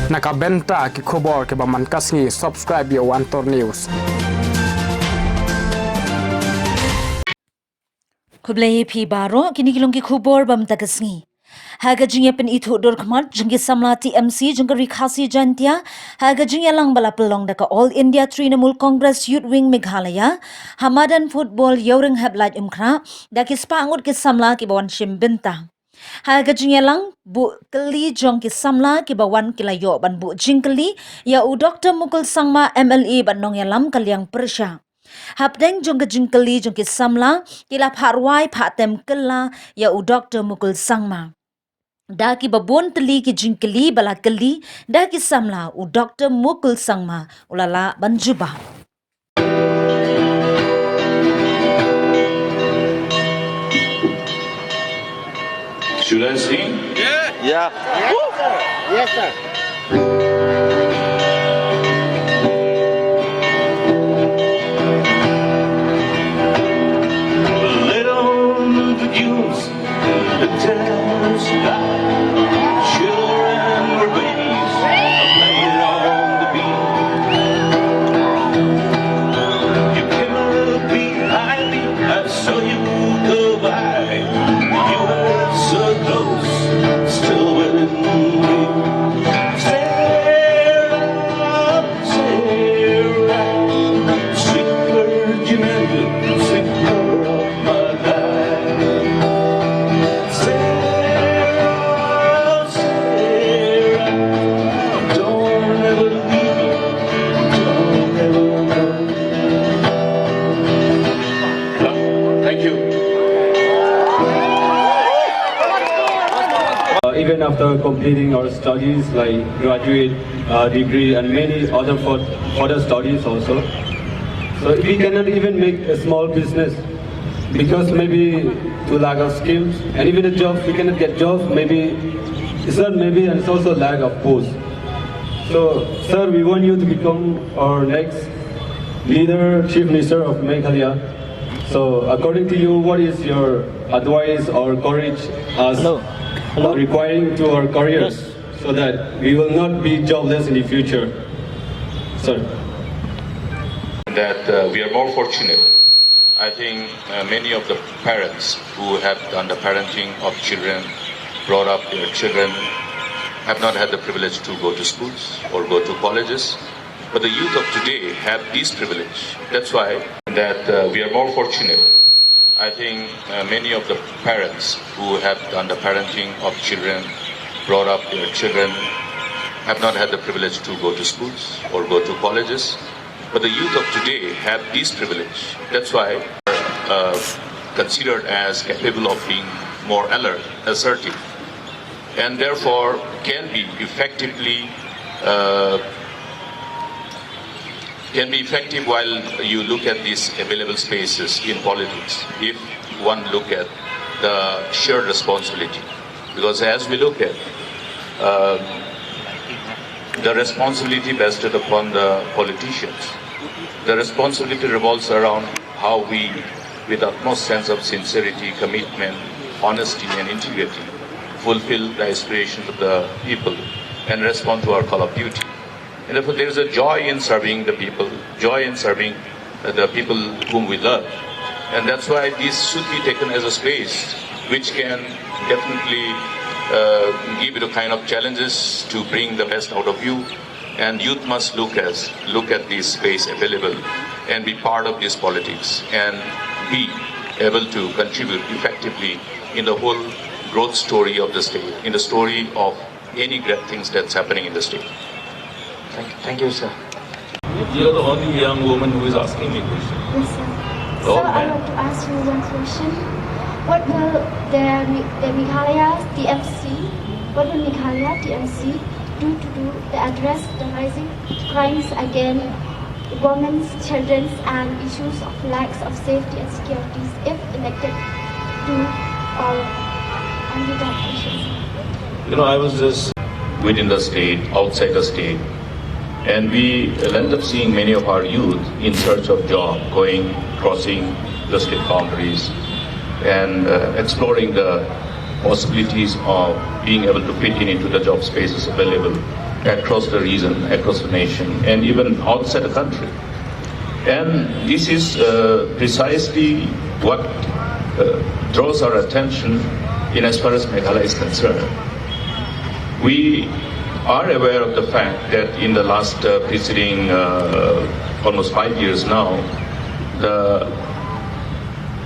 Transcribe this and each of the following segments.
Nakabenta ki khobor ke baman kasngi subscribe yo Antor News. Kublai pi baro kini kilong ki khubor bam takasngi. Haga jingya pen itu dor khmat jingki Samla TMC jingka rikhasi jantia haga jingya lang bala pelong daka All India Trinamool Congress Youth Wing Meghalaya Hamadan Football Yoring Headlight Umkra daki spah ngut ki Samla ki bawan shim benta. Haga jingya lang bu keli jong ki Samla ki bawan ki layo ban bu jingkeli ya u Dr. Mukul Sangma MLE ban nong yalam kaliang persya. Hapdeng jong jingkeli jong ki Samla kila rwai tem kela ya u Dr. Mukul Sangma. Daki babon teli ki jingkeli bala keli daki Samla u Dr. Mukul Sangma ulala banjuba. Should I sing? Yeah. Yes, sir. Let on the dunes, the tents sky. Children were babies, playing on the beat. You came up behind me, I saw you go by. You were so close, still within me. Sarah, sweet Virgin Island, sweet mother of my life. Sarah, don't ever leave me, don't ever go. Thank you. Even after completing our studies like graduate degree and many other further studies also. So we cannot even make a small business because maybe to lack of skills and even a job, we cannot get jobs, maybe it's not maybe and it's also lack of posts. So sir, we want you to become our next leader, Chief Minister of Meghalaya. So according to you, what is your advice or courage as requiring to our careers so that we will not be jobless in the future? Sir. That we are more fortunate. I think many of the parents who have done the parenting of children, brought up their children, have not had the privilege to go to schools or go to colleges. But the youth of today have this privilege. That's why that we are more fortunate. I think many of the parents who have done the parenting of children, brought up their children, have not had the privilege to go to schools or go to colleges. But the youth of today have this privilege. That's why they are considered as capable of being more alert, assertive, and therefore can be effective while you look at these available spaces in politics, if one look at the shared responsibility. Because as we look at the responsibility vested upon the politicians, the responsibility revolves around how we, with utmost sense of sincerity, commitment, honesty and integrity, fulfill the aspirations of the people and respond to our call of duty. And therefore there is a joy in serving the people, joy in serving the people whom we love. And that's why this should be taken as a space which can definitely give you the kind of challenges to bring the best out of you. And youth must look at this space available and be part of this politics and be able to contribute effectively in the whole growth story of the state, in the story of any great things that's happening in the state. Thank you, sir. You're the only young woman who is asking me questions. Yes, sir. Oh, So I man. want to ask you one question. What will the Meghalaya TMC, do to address the rising crimes against women, children, and issues of lack of safety and security if elected to or only that issues? I was just within the state, outside the state, and we end up seeing many of our youth in search of job, crossing the state boundaries, and exploring the possibilities of being able to fit into the job spaces available across the region, across the nation, and even outside the country. And this is precisely what draws our attention in as far as Meghalaya is concerned. We are aware of the fact that in the last preceding almost 5 years now, the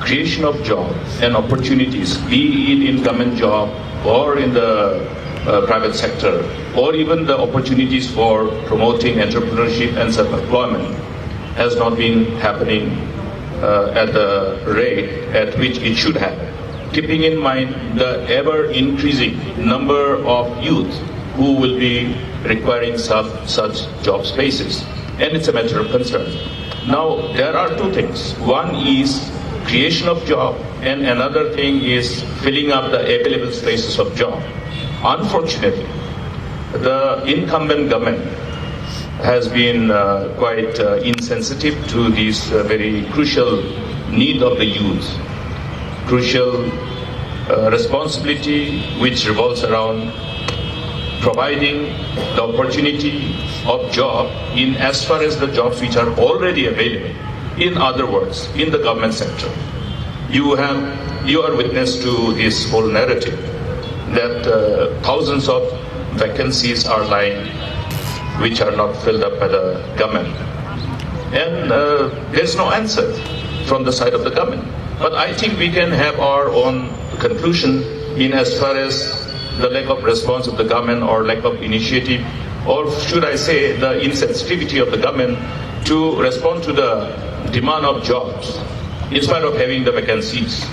creation of jobs and opportunities, be it in government job or in the private sector, or even the opportunities for promoting entrepreneurship and self-employment, has not been happening at the rate at which it should happen. Keeping in mind the ever-increasing number of youth who will be requiring such job spaces. And it's a matter of concern. Now, there are two things. One is creation of job, and another thing is filling up the available spaces of job. Unfortunately, the incumbent government has been quite insensitive to this very crucial need of the youth, crucial responsibility which revolves around providing the opportunity of job in as far as the jobs which are already available. In other words, in the government sector. You are witness to this whole narrative that thousands of vacancies are lying which are not filled up by the government. And there's no answer from the side of the government. But I think we can have our own conclusion in as far as the lack of response of the government or lack of initiative, or should I say the insensitivity of the government to respond to the demand of jobs in spite of having the vacancies.